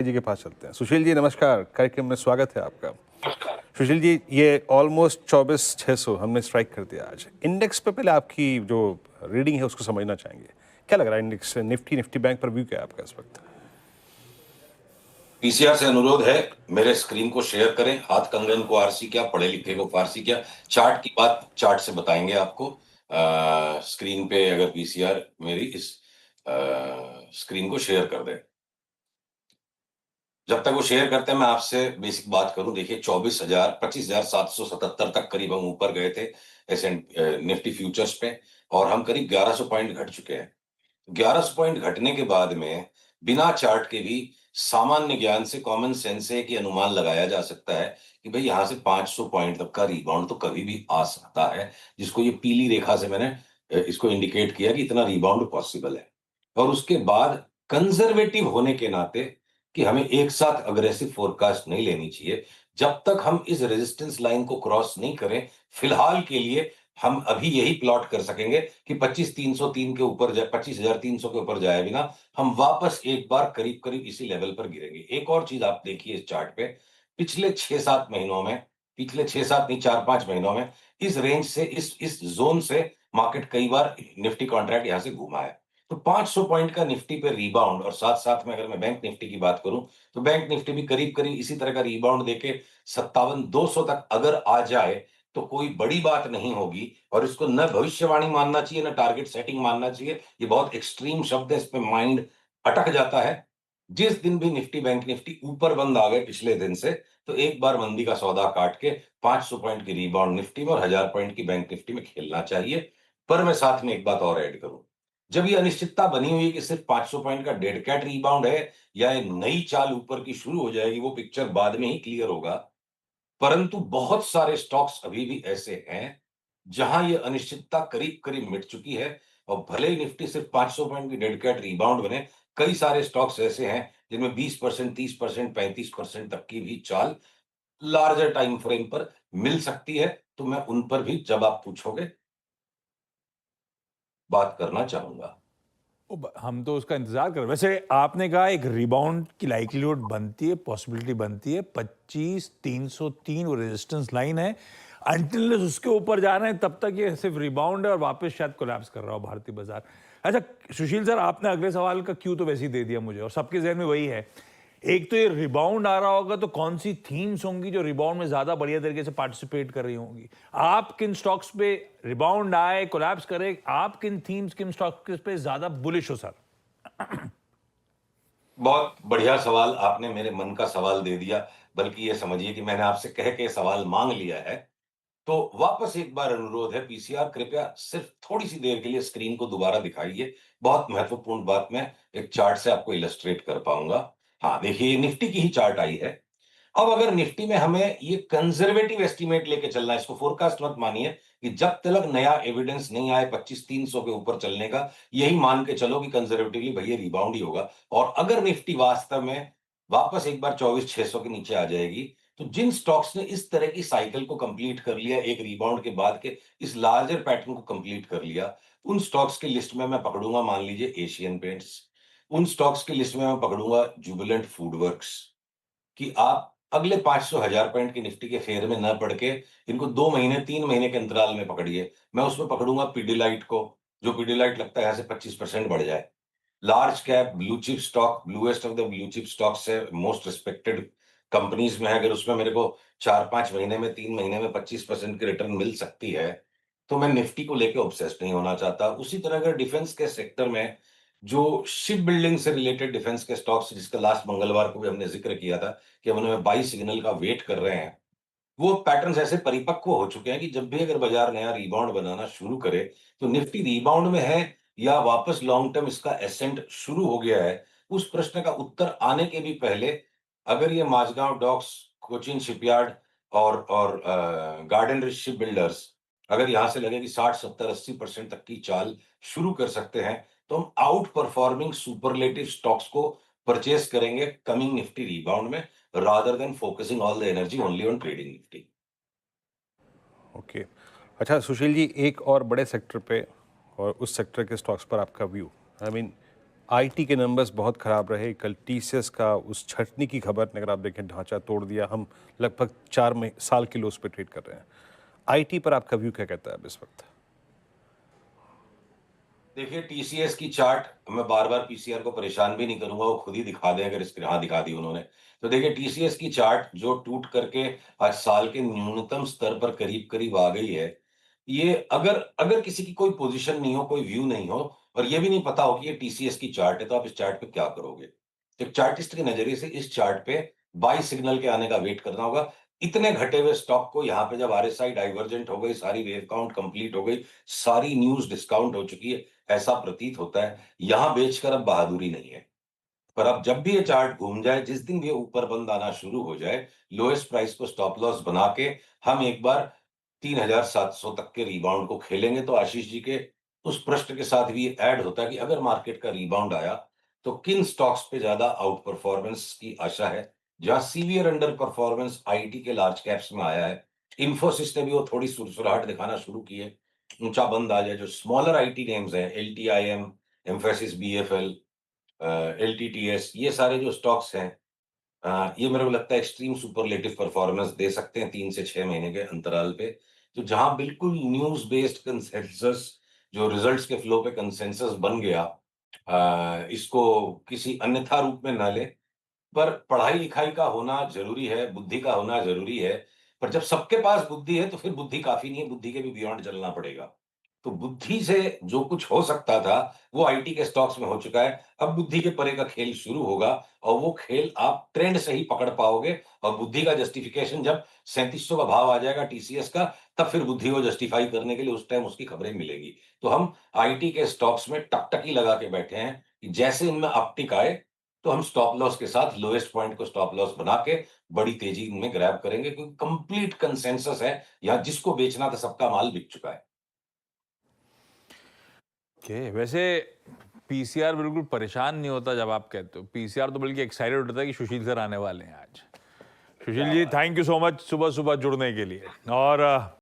जी के पास चलते हैं। सुशील जी नमस्कार, कार्यक्रम में स्वागत है आपका। सुशील जी, ये ऑलमोस्ट 24,600 हमने स्ट्राइक कर दिया आज। इंडेक्स पे पहले आपकी जो रीडिंग है उसको समझना चाहेंगे। क्या लग रहा है इंडेक्स, निफ्टी बैंक पर व्यू क्या है आपका इस वक्त? पीसीआर से अनुरोध है, मेरे स्क्रीन को शेयर करें। हाथ कंगन को आरसी क्या, पढ़े लिखे को फारसी क्या। चार्ट की बात चार्ट से बताएंगे आपको। स्क्रीन पे अगर पीसीआर मेरी इस स्क्रीन को शेयर कर दे। जब तक वो शेयर करते हैं मैं आपसे बेसिक बात करूं। देखिए 25,777 तक करीब हम ऊपर गए थे ऐसे निफ्टी फ्यूचर्स पे, और हम करीब 1100 पॉइंट घट चुके हैं। 1100 पॉइंट घटने के बाद में बिना चार्ट के भी सामान्य ज्ञान से, कॉमन सेंस से एक अनुमान लगाया जा सकता है कि भाई यहां से 500 पॉइंट तक का रिबाउंड तो कभी भी आ सकता है, जिसको ये पीली रेखा से मैंने इसको इंडिकेट किया कि इतना रिबाउंड पॉसिबल है। और उसके बाद कंजर्वेटिव होने के नाते कि हमें एक साथ अग्रेसिव फोरकास्ट नहीं लेनी चाहिए जब तक हम इस रेजिस्टेंस लाइन को क्रॉस नहीं करें। फिलहाल के लिए हम अभी यही प्लॉट कर सकेंगे कि 25,303 के ऊपर जाए, 25,300 के ऊपर जाए बिना हम वापस एक बार करीब करीब इसी लेवल पर गिरेंगे। एक और चीज आप देखिए इस चार्ट पे, पिछले 6-7 महीनों में, पिछले 6-7 नहीं 4-5 महीनों में इस रेंज से, इस जोन से मार्केट कई बार निफ्टी कॉन्ट्रैक्ट यहां से घुमा है। तो 500 पॉइंट का निफ्टी पे रिबाउंड, और साथ साथ में अगर मैं बैंक निफ्टी की बात करूं तो बैंक निफ्टी भी करीब करीब इसी तरह का रिबाउंड देके 57,200 तक अगर आ जाए तो कोई बड़ी बात नहीं होगी। और इसको न भविष्यवाणी मानना चाहिए न टारगेट सेटिंग मानना चाहिए, ये बहुत एक्सट्रीम शब्द है, इस पे माइंड अटक जाता है। जिस दिन भी निफ्टी बैंक निफ्टी ऊपर बंद आ गए पिछले दिन से, तो एक बार मंदी का सौदा काट के 500 पॉइंट की रिबाउंड निफ्टी में और 1000 पॉइंट की बैंक निफ्टी में खेलना चाहिए। पर मैं साथ में एक बात और ऐड करूं, जब ये अनिश्चितता बनी हुई है कि सिर्फ 500 पॉइंट का डेड कैट रिबाउंड है या एक नई चाल ऊपर की शुरू हो जाएगी, वो पिक्चर बाद में ही क्लियर होगा। परंतु बहुत सारे स्टॉक्स अभी भी ऐसे हैं जहां ये अनिश्चितता करीब करीब मिट चुकी है, और भले ही निफ्टी सिर्फ 500 पॉइंट की डेड कैट रिबाउंड बने, कई सारे स्टॉक्स ऐसे हैं जिनमें 20%, 30%, 35% तक की भी चाल लार्जर टाइम फ्रेम पर मिल सकती है। तो मैं उन पर भी जब आप पूछोगे बात करना चाहूंगा। हम तो उसका इंतजार कर रहे हैं। वैसे आपने कहा एक रिबाउंड की लाइक्लीहुड बनती है, पॉसिबिलिटी बनती है। 25,303 वो रेजिस्टेंस लाइन है। अंटिल उसके ऊपर जा रहे हैं तब तक ये सिर्फ रिबाउंड है और वापस शायद कोलैप्स कर रहा हो भारतीय बाजार। अच्छा सुशील सर, आपने अगले सवाल का क्यों तो वैसे ही दे दिया मुझे, और सबके जहन में वही है। एक तो ये रिबाउंड आ रहा होगा तो कौन सी थीम्स होंगी जो रिबाउंड में ज्यादा बढ़िया तरीके से पार्टिसिपेट कर रही होंगी? आप किन स्टॉक्स पे रिबाउंड आए, कोलैप्स करे, आप किन थीम्स, किन स्टॉक्स पे ज्यादा बुलिश हो सर? बहुत बढ़िया सवाल आपने मेरे मन का सवाल दे दिया, बल्कि ये समझिए कि मैंने आपसे कह के सवाल मांग लिया है। तो वापस एक बार अनुरोध है, पीसीआर कृपया सिर्फ थोड़ी सी देर के लिए स्क्रीन को दोबारा दिखाइए। बहुत महत्वपूर्ण बात मैं एक चार्ट से आपको इलस्ट्रेट कर पाऊंगा। हाँ देखिए, निफ्टी की ही चार्ट आई है। अब अगर निफ्टी में हमें ये कंजर्वेटिव एस्टीमेट लेके चलना है, इसको फोरकास्ट मत मानिए, कि जब तक नया एविडेंस नहीं आए 25,300 के ऊपर चलने का, यही मान के चलो कि कंजर्वेटिवली भैया रिबाउंड ही होगा। और अगर निफ्टी वास्तव में वापस एक बार 24,600 के नीचे आ जाएगी, तो जिन स्टॉक्स ने इस तरह की साइकिल को कंप्लीट कर लिया, एक रिबाउंड के बाद के इस लार्जर पैटर्न को कंप्लीट कर लिया, उन स्टॉक्स की लिस्ट में मैं पकड़ूंगा, मान लीजिए एशियन पेंट्स। उन स्टॉक्स की लिस्ट में मैं पकड़ूंगा जुबिलेंट फूडवर्क्स। कि आप अगले 500 1000 पॉइंट की निफ्टी के फेयर में न पड़ के इनको 2 महीने 3 महीने के अंतराल में पकड़िए। मैं उसमें पकड़ूंगा पीडीलाइट को, जो पीडीलाइट लगता है यहाँ से 25% बढ़ जाए। Large cap blue chip stock, bluest of the blue chip stock से मोस्ट रिस्पेक्टेड कंपनीज में है, अगर उसमें मेरे को 4-5 महीने में, 3 महीने में 25% की रिटर्न मिल सकती है, तो मैं निफ्टी को लेकर ऑब्सेस्ड नहीं होना चाहता। उसी तरह अगर डिफेंस के सेक्टर में जो शिप बिल्डिंग से रिलेटेड डिफेंस के स्टॉक्स, जिसका लास्ट मंगलवार को भी हमने जिक्र किया था कि हम उन्हें बाई सिग्नल का वेट कर रहे हैं, वो पैटर्न्स ऐसे परिपक्व हो चुके हैं कि जब भी अगर बाजार नया रिबाउंड बनाना शुरू करे, तो निफ्टी रिबाउंड में है या वापस लॉन्ग टर्म इसका एसेंट शुरू हो गया है, उस प्रश्न का उत्तर आने के भी पहले अगर ये माझगांव डॉक्स, कोचिन शिपयार्ड और गार्डन रिच शिप बिल्डर्स अगर यहां से लगे कि 60, 70, 80% तक की चाल शुरू कर सकते हैं, तो हम आउट परफॉर्मिंग सुपरलेटिव स्टॉक्स को परचेस करेंगे कमिंग निफ्टी रिबाउंड में, rather than focusing all the energy only on trading nifty. Okay. अच्छा सुशील जी, एक और बड़े सेक्टर पे और उस सेक्टर के स्टॉक्स पर आपका व्यू, आई मीन आईटी के नंबर्स बहुत खराब रहे। कल टीसीएस का उस छटनी की खबर ने अगर आप देखें ढांचा तोड़ दिया। हम लगभग 4 साल के लोस पे ट्रेड कर रहे हैं। आईटी पर आपका व्यू क्या कहता है अब इस वक्त? देखिए, टीसीएस की चार्ट मैं बार-बार पीसीआर को परेशान भी नहीं करूँगा, वो खुद ही दिखा दें अगर स्क्रीन हाँ, दिखा दी उन्होंने। तो देखिए टीसीएस की चार्ट जो टूट करके आज साल के न्यूनतम स्तर पर करीब-करीब आ गई है। ये अगर अगर किसी की कोई पोज़ीशन नहीं हो, कोई व्यू नहीं हो और ये भी नहीं पता हो कि ये टीसीएस की चार्ट है, तो आप इस चार्ट पे क्या करोगे? एक चार्टिस्ट के नज़रिए से इस चार्ट पे बाय सिग्नल के आने का वेट करना होगा। इतने घटे हुए स्टॉक को यहाँ पे जब आरएसआई डाइवर्जेंट हो गई, सारी वेव काउंट कंप्लीट हो गई, सारी न्यूज़ डिस्काउंट हो चुकी है, ऐसा प्रतीत होता है, यहां बेचकर अब बहादुरी नहीं है। पर अब जब भी ये चार्ट घूम जाए, जिस दिन भी ये ऊपर बंद आना शुरू हो जाए, लोएस्ट प्राइस को स्टॉप लॉस बना के हम एक बार 3700 तक के रिबाउंड को खेलेंगे। तो आशीष जी के उस प्रश्न के साथ भी ऐड होता है कि अगर मार्केट का रिबाउंड आया, तो किन स्टॉक्स पे ज्यादा आउट परफॉर्मेंस की आशा है? जहां सीवियर अंडर परफॉर्मेंस आईटी के लार्ज कैप्स में आया है, इन्फोसिस ने भी वो थोड़ी सुरसुराहट दिखाना शुरू की है। ऊंचा बंद आ जाए, जो स्मॉलर आईटी नेम्स हैं, एलटीआईएम, एम्फेसिस, बीएफएल, एलटीटीएस, ये सारे जो स्टॉक्स हैं, ये मेरे को लगता है एक्सट्रीम सुपरलेटिव परफॉर्मेंस दे सकते हैं 3 से 6 महीने के अंतराल पे। तो जहां बिल्कुल न्यूज़ बेस्ड कंसेंसस, जो रिजल्ट्स के फ्लो पे कंसेंसस बन गया, इसको किसी अन्यथा रूप में ना लें। पर पढ़ाई-लिखाई का होना ज़रूरी है, बुद्धि का होना ज़रूरी है, पर जब सबके पास बुद्धि है, तो फिर बुद्धि काफ़ी नहीं है, बुद्धि के भी बियॉन्ड चलना पड़ेगा। तो बुद्धि से जो कुछ हो सकता था, वो आईटी के स्टॉक्स में हो चुका है। अब बुद्धि के परे का खेल शुरू होगा और वो खेल आप ट्रेंड से ही पकड़ पाओगे और बुद्धि का जस्टिफिकेशन जब 3700 का भाव आ जाएगा टीसीएस का, तब फिर बुद्धि को जस्टिफाई करने के लिए उस टाइम उसकी खबरें मिलेगी। तो हम आईटी के स्टॉक्स में टकटकी लगा के बैठे हैं कि जैसे इनमें अपटिक आए, तो हम स्टॉप लॉस के साथ लोएस्ट पॉइंट को स्टॉप लॉस बना के बड़ी तेजी इनमें ग्रैब करेंगे, क्योंकि कंप्लीट कंसेंसस है, यहाँ जिसको बेचना था सबका माल बिक चुका है। ओके, वैसे पीसीआर बिल्कुल परेशान नहीं होता जब आप कहते हो। पीसीआर तो बल्कि एक्साइटेड होता है कि सुशील सर आने वाले हैं आज। सुशील क्या जी, बात है। थैंक यू सो मच सुबह-सुबह जुड़ने के लिए और